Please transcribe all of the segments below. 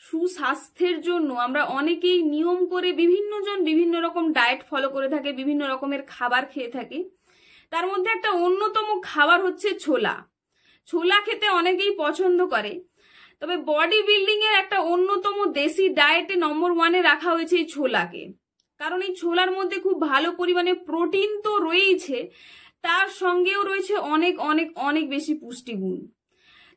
সুস্বাস্থ্যের জন্য আমরা অনেকেই নিয়ম করে বিভিন্ন রকম ডায়েট ফলো করে থাকে, বিভিন্ন রকমের খাবার খেয়ে থাকে। তার মধ্যে একটা অন্যতম খাবার হচ্ছে ছোলা। ছোলা খেতে অনেকেই পছন্দ করে, তবে বডি বিল্ডিং এর একটা অন্যতম দেশি ডায়েটে নম্বর 1-এ রাখা হয়েছে এই ছোলাকে। কারণ এই ছোলার মধ্যে খুব ভালো পরিমাণে প্রোটিন তো রয়েছে, তার সঙ্গেও রয়েছে অনেক অনেক অনেক বেশি পুষ্টিগুণ।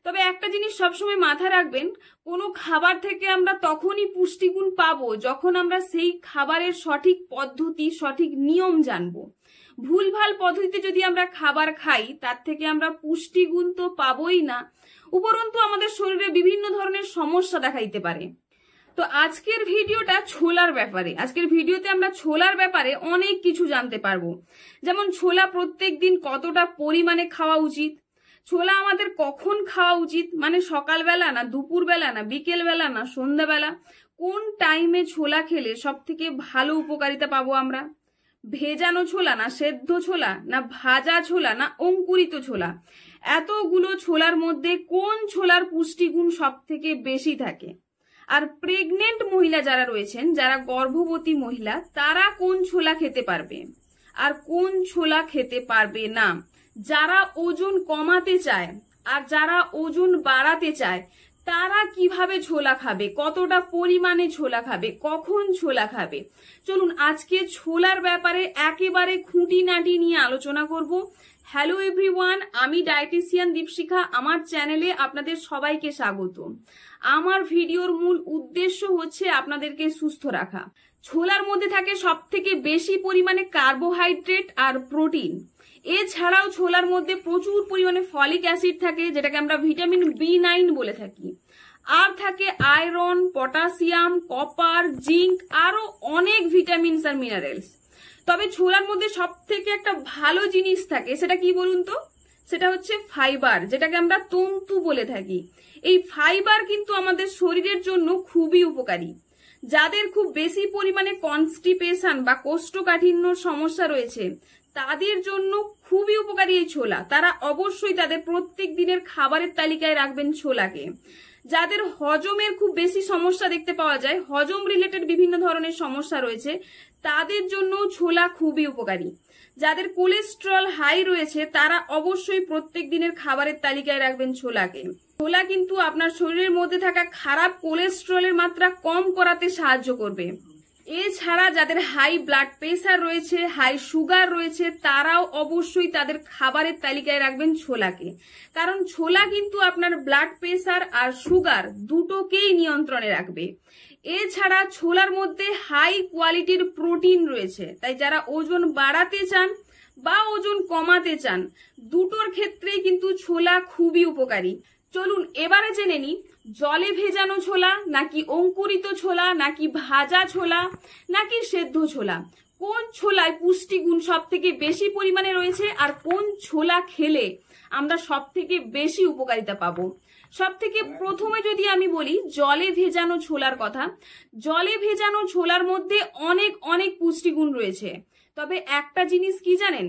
তবে একটা জিনিস সবসময় মাথায় রাখবেন, কোনো খাবার থেকে আমরা তখনই পুষ্টিগুণ পাবো যখন আমরা সেই খাবারের সঠিক পদ্ধতি, সঠিক নিয়ম জানবো। ভুলভাল পদ্ধতিতে যদি আমরা খাবার খাই, তার থেকে আমরা পুষ্টিগুণ তো পাবোই না, উপরন্তু আমাদের শরীরে বিভিন্ন ধরনের সমস্যা দেখা দিতে পারে। তো আজকের ভিডিওটা ছোলার ব্যাপারে। আজকের ভিডিওতে আমরা ছোলার ব্যাপারে অনেক কিছু জানতে পারবো। যেমন ছোলা প্রত্যেক দিন কতটা পরিমাণে খাওয়া উচিত, ছোলা আমাদের কখন খাওয়া উচিত, মানে সকালবেলা না দুপুরবেলা না বিকেলবেলা না সন্ধ্যাবেলা, কোন টাইমে ছোলা খেলে সব থেকে ভালো উপকারিতা পাবো আমরা, ভেজানো ছোলা না সেদ্ধ ছোলা না ভাজা ছোলা না অঙ্কুরিত ছোলা, এতগুলো ছোলার মধ্যে কোন ছোলার পুষ্টিগুণ সব থেকে বেশি থাকে, আর প্রেগনেন্ট মহিলা যারা রয়েছেন, যারা গর্ভবতী মহিলা, তারা কোন ছোলা খেতে পারবে আর কোন ছোলা খেতে পারবে না, যারা ওজন কমাতে চায় আর যারা ওজন বাড়াতে চায় তারা কিভাবে ছোলা খাবে, কতটা পরিমাণে ছোলা খাবে, কখন ছোলা খাবে। চলুন আজকে ছোলার ব্যাপারে একেবারে খুঁটিনাটি নিয়ে আলোচনা করব। হ্যালো এভরিওয়ান, আমি ডায়েটিশিয়ান দীপশিখা। আমার চ্যানেলে আপনাদের সবাইকে স্বাগত। আমার ভিডিওর মূল উদ্দেশ্য হচ্ছে আপনাদেরকে সুস্থ রাখা। ছোলার মধ্যে থাকে সব থেকে বেশি পরিমাণে কার্বোহাইড্রেট আর প্রোটিন। এছাড়াও ছোলার মধ্যে প্রচুর পরিমাণে ফলিক অ্যাসিড থাকে, যেটাকে আমরা ভিটামিন B9 বলে থাকি। আর থাকে আয়রন, পটাশিয়াম, কপার, জিঙ্ক, আরো অনেক ভিটামিনস আর মিনারেলস। তবে ছোলার মধ্যে সব থেকে একটা ভালো জিনিস থাকে, সেটা কি বলুন তো? সেটা হচ্ছে ফাইবার, যেটাকে আমরা তন্তু বলে থাকি। এই ফাইবার কিন্তু আমাদের শরীরের জন্য খুবই উপকারী। যাদের খুব বেশি পরিমাণে কনস্টিপেশন বা কোষ্ঠকাঠিন্যর সমস্যা রয়েছে, তাদের জন্য খুবই উপকারী এই ছোলা। তারা অবশ্যই তাদের প্রত্যেক দিনের খাবারের তালিকায় রাখবেন ছোলাকে। যাদের হজমের খুব বেশি সমস্যা দেখতে পাওয়া যায়, হজম রিলেটেড বিভিন্ন ধরনের সমস্যা রয়েছে, তাদের জন্য ছোলা খুবই উপকারী। যাদের কোলেস্ট্রল হাই রয়েছে, তারা অবশ্যই প্রত্যেক দিনের খাবারের তালিকায় রাখবেন ছোলাকে। ছোলা কিন্তু আপনার শরীরের মধ্যে থাকা খারাপ কোলেস্ট্রলের মাত্রা কম করাতে সাহায্য করবে। এছাড়া যাদের হাই ব্লাড প্রেসার রয়েছে, হাই সুগার রয়েছে, তারাও অবশ্যই তাদের খাবারের তালিকায় রাখবেন ছোলাকে। কারণ ছোলা কিন্তু আপনার ব্লাড প্রেসার আর সুগার দুটোকেই নিয়ন্ত্রণে রাখবে। এছাড়া ছোলার মধ্যে হাই কোয়ালিটির প্রোটিন রয়েছে, তাই যারা ওজন বাড়াতে চান বা ওজন কমাতে চান, দুটোর ক্ষেত্রেই কিন্তু ছোলা খুবই উপকারী। চলুন এবারে জেনে নিই, জলে ভেজানো ছোলা নাকি অঙ্কুরিত ছোলা নাকি ভাজা ছোলা নাকি সেদ্ধ ছোলা, কোন ছোলায় পুষ্টিগুণ সব থেকে বেশি পরিমাণে রয়েছে আর কোন ছোলা খেলে আমরা সব থেকে বেশি উপকারিতা পাবো। সব থেকে প্রথমে যদি আমি বলি জলে ভেজানো ছোলার কথা, জলে ভেজানো ছোলার মধ্যে অনেক অনেক পুষ্টিগুণ রয়েছে। তবে একটা জিনিস কি জানেন,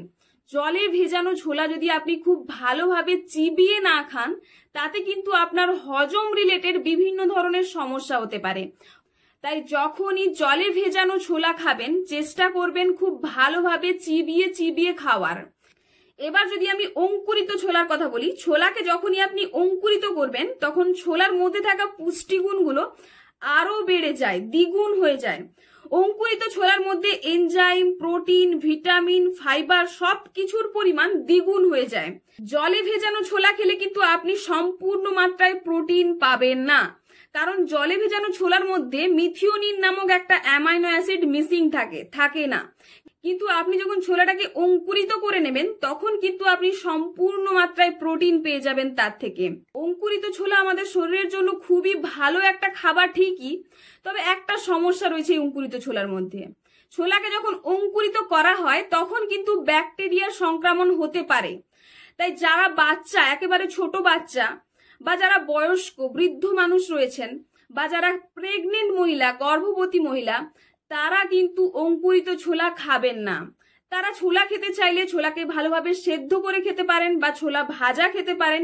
জলে ভেজানো ছোলা যদি আপনি খুব ভালোভাবে চিবিয়ে না খান, তাতে কিন্তু আপনার হজম রিলেটেড বিভিন্ন ধরনের সমস্যা হতে পারে। তাই যখনই জলে ভেজানো ছোলা খাবেন, চেষ্টা করবেন খুব ভালোভাবে চিবিয়ে চিবিয়ে খাওয়ার। এবার যদি আমি অঙ্কুরিত ছোলার কথা বলি, ছোলাকে যখনই আপনি অঙ্কুরিত করবেন, তখন ছোলার মধ্যে থাকা পুষ্টিগুণগুলো আরো বেড়ে যায়, দ্বিগুণ হয়ে যায়। অঙ্কুরিত ছোলার মধ্যে এনজাইম, প্রোটিন, ভিটামিন, ফাইবার সবকিছুর পরিমাণ দ্বিগুণ হয়ে যায়। জলে ভেজানো ছোলা খেলে কিন্তু আপনি সম্পূর্ণ মাত্রায় প্রোটিন পাবেন না, কারণ জলে ভেজানো ছোলার মধ্যে মিথিওনিন নামক একটা অ্যামাইনো অ্যাসিড মিসিং থাকে না। কিন্তু আপনি যখন ছোলাটাকে অঙ্কুরিত করে নেবেন, তখন কিন্তু আপনি সম্পূর্ণ মাত্রায় প্রোটিন পেয়ে যাবেন তার থেকে। অঙ্কুরিত ছোলা আমাদের শরীরের জন্য খুবই ভালো একটা খাবার ঠিকই, তবে একটা সমস্যা রয়েছে এই অঙ্কুরিত ছোলার মধ্যে। ছোলাকে যখন অঙ্কুরিত করা হয়, তখন কিন্তু ব্যাকটেরিয়ার সংক্রমণ হতে পারে। তাই যারা বাচ্চা, একেবারে ছোট বাচ্চা, বা যারা বয়স্ক বৃদ্ধ মানুষ রয়েছেন, বা যারা প্রেগনেন্ট মহিলা, গর্ভবতী মহিলা, তারা কিন্তু অঙ্কুরিত ছোলা খাবেন না। তারা ছোলা খেতে চাইলে ছোলাকে ভালোভাবে সেদ্ধ করে খেতে পারেন, বা ছোলা ভাজা খেতে পারেন,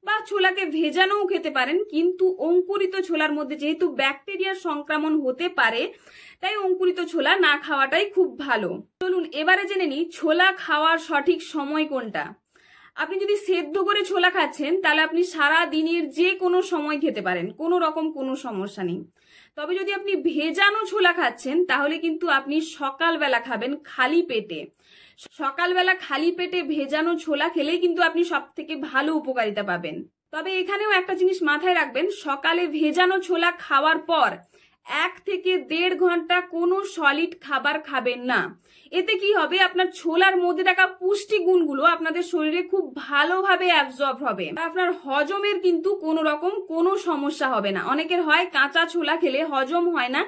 বা ছোলাকে ভেজানোও খেতে পারেন। কিন্তু অঙ্কুরিত ছোলার মধ্যে যেহেতু ব্যাকটেরিয়ার সংক্রমণ হতে পারে, তাই অঙ্কুরিত ছোলা না খাওয়াটাই খুব ভালো। চলুন এবারে জেনে নিই ছোলা খাওয়ার সঠিক সময় কোনটা। আপনি যদি সেদ্ধ করে ছোলা খাচ্ছেন তাহলে আপনি সারা দিনের যে কোনো সময় খেতে পারেন, কোনো রকম কোনো সমস্যা নেই। তবে যদি আপনি ভেজানো ছোলা খাচ্ছেন তাহলে কিন্তু আপনি সকালবেলা খাবেন খালি পেটে। সকালবেলা খালি পেটে ভেজানো ছোলা খেলেই কিন্তু আপনি সব থেকে ভালো উপকারিতা পাবেন। তবে এখানেও একটা জিনিস মাথায় রাখবেন, সকালে ভেজানো ছোলা খাওয়ার পর 1 থেকে 1.5 ঘন্টা কোনো সলিড খাবার খাবেন না। এতে কি হবে, আপনার ছোলার মধ্যে থাকা পুষ্টি গুণগুলো আপনাদের শরীরে খুব ভালোভাবে অ্যাবজর্ব হবে, আপনার হজমের কিন্তু কোনো রকম কোনো সমস্যা হবে না। অনেকের হয় কাঁচা ছোলা খেলে হজম হয় না,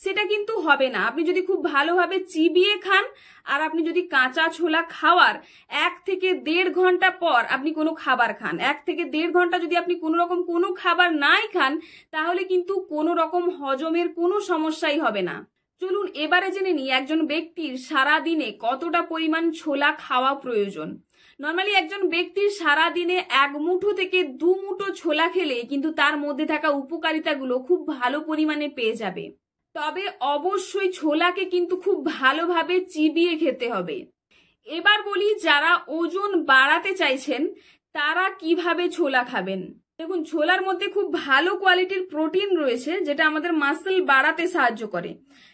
সেটা কিন্তু হবে না। আপনি যদি খুব ভালোভাবে চিবিয়ে খান, আর আপনি যদি কাঁচা ছোলা খাওয়ার 1 থেকে 1.5 ঘন্টা পর আপনি কোনো খাবার খান, 1 থেকে 1.5 ঘন্টা যদি আপনি কোনো রকম কোনো খাবার নাই খান, তাহলে কিন্তু কোনো রকম হজমের কোনো সমস্যাই হবে না। চলুন এবারে জেনে নিই একজন ব্যক্তির সারা দিনে কতটা পরিমাণ ছোলা খাওয়া প্রয়োজন। নর্মালি একজন ব্যক্তির সারা দিনে 1 মুঠো থেকে 2 মুঠো ছোলা খেলে কিন্তু তার মধ্যে থাকা উপকারিতাগুলো খুব ভালো পরিমাণে পেয়ে যাবে। তবে অবশ্যই ছোলাকে কিন্তু খুব ভালোভাবে চিবিয়ে খেতে হবে। এবার বলি যারা ওজন বাড়াতে চাইছেন তারা কিভাবে ছোলা খাবেন। দেখুন, ছোলার মধ্যে খুব ভালো কোয়ালিটির প্রোটিন রয়েছে, যেটা আমাদের মাসল বাড়াতে সাহায্য করে,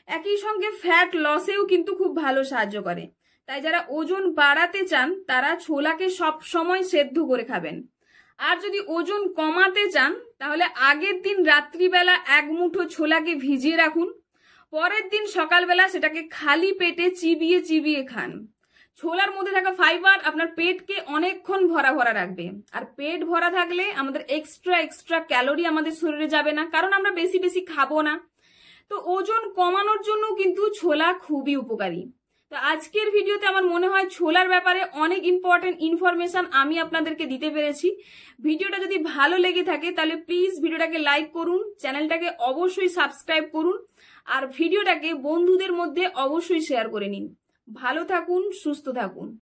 একই সঙ্গে ফ্যাট লসেও কিন্তু খুব ভালো সাহায্য করে। তাই যারা ওজন বাড়াতে চান তারা ছোলাকে সব সময় সেদ্ধ করে খাবেন। আর যদি ওজন কমাতে চান তাহলে আগের দিন রাত্রিবেলা 1 মুঠো ছোলাকে ভিজিয়ে রাখুন, পরের দিন সকালবেলা সেটাকে খালি পেটে চিবিয়ে চিবিয়ে খান। ছোলার মধ্যে থাকা ফাইবার আপনার পেটকে অনেকক্ষণ ভরা ভরা রাখবে, আর পেট ভরা থাকলে আমাদের এক্সট্রা ক্যালোরি আমাদের শরীরে যাবে না, কারণ আমরা বেশি বেশি খাবো না। তো ওজন কমানোর জন্য কিন্তু ছোলা খুবই উপকারী। তো আজকের ভিডিওতে আমার মনে হয় ছোলার ব্যাপারে অনেক ইম্পর্টেন্ট ইনফরমেশন আমি আপনাদেরকে দিতে পেরেছি। ভিডিওটা যদি ভালো লেগে থাকে তাহলে প্লিজ ভিডিওটাকে লাইক করুন, চ্যানেলটাকে অবশ্যই সাবস্ক্রাইব করুন, আর ভিডিওটাকে বন্ধুদের মধ্যে অবশ্যই শেয়ার করে নিন। ভালো থাকুন, সুস্থ থাকুন।